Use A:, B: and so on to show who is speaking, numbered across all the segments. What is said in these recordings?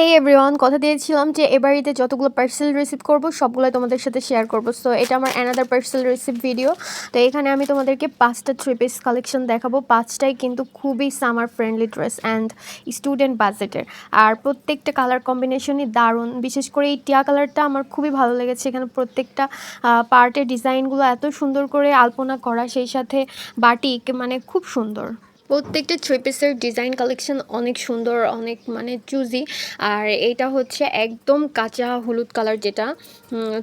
A: হেই everyone, কথা দিয়েছিলাম যে এবার ঈদে যতগুলো পার্সেল রিসিভ করব সবগুলো তোমাদের সাথে শেয়ার করব। সো এটা আমার অ্যানাদার পার্সেল রিসিভ ভিডিও। তো এখানে আমি তোমাদেরকে 5টা থ্রি পিস কালেকশন দেখাবো। 5টাই কিন্তু খুবই summer friendly dress and student বাজেটের। আর প্রত্যেকটা কালার কম্বিনেশনই দারুণ। বিশেষ করে এই টিয়া কালারটা আমার খুবই ভালো লেগেছে। এখানে প্রত্যেকটা পার্টের ডিজাইনগুলো এত সুন্দর করে আলপনা করা, সেই সাথে বাটিক, মানে খুব সুন্দর। প্রত্যেকটা থ্রি পিসের ডিজাইন কালেকশন অনেক সুন্দর, অনেক মানে চুজি। আর এইটা হচ্ছে একদম কাঁচা হলুদ কালার, যেটা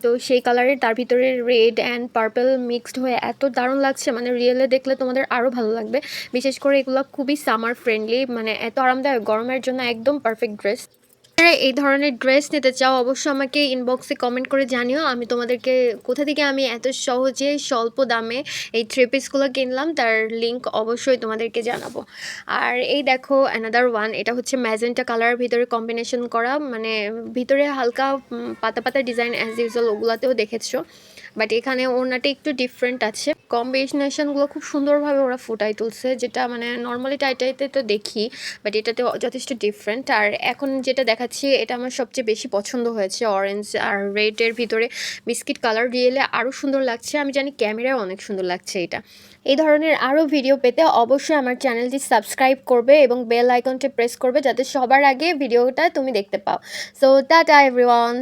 A: তো সেই কালারের তার ভিতরে রেড অ্যান্ড পার্পল মিক্সড হয়ে এত দারুণ লাগছে, মানে রিয়েলে দেখলে তোমাদের আরও ভালো লাগবে। বিশেষ করে এগুলো খুবই সামার ফ্রেন্ডলি, মানে এত আরামদায়ক, গরমের জন্য একদম পারফেক্ট ড্রেস। এই ধরনের ড্রেস নিতে চাও অবশ্যই আমাকে ইনবক্সে কমেন্ট করে জানিও। আমি তোমাদেরকে কোথা থেকে আমি এত সহজে স্বল্প দামে এই থ্রি পিসগুলো কিনলাম তার লিঙ্ক অবশ্যই তোমাদেরকে জানাবো। আর এই দেখো অ্যানাদার ওয়ান, এটা হচ্ছে ম্যাজেন্টা কালারের ভিতরে কম্বিনেশন করা, মানে ভিতরে হালকা পাতা পাতা ডিজাইন অ্যাজ ইউজুয়াল ওগুলাতেও দেখেছো, বাট এখানে ওড়নাটা একটু ডিফারেন্ট আছে। কম্বিনেশনগুলো খুব সুন্দরভাবে ওরা ফুটাই তুলছে, যেটা মানে নর্মালি টাইটাইতে তো দেখি, বাট এটাতে যথেষ্ট ডিফারেন্ট। আর এখন যেটা দেখাচ্ছি এটা আমার সবচেয়ে বেশি পছন্দ হয়েছে, অরেঞ্জ আর রেডের ভিতরে বিস্কিট কালার, রিয়েলে আরও সুন্দর লাগছে। আমি জানি ক্যামেরায় অনেক সুন্দর লাগছে এটা। এই ধরনের আরও ভিডিও পেতে অবশ্যই আমার চ্যানেলটি সাবস্ক্রাইব করবে এবং বেল আইকনটি প্রেস করবে, যাতে সবার আগে ভিডিওটা তুমি দেখতে পাও। So tata everyone.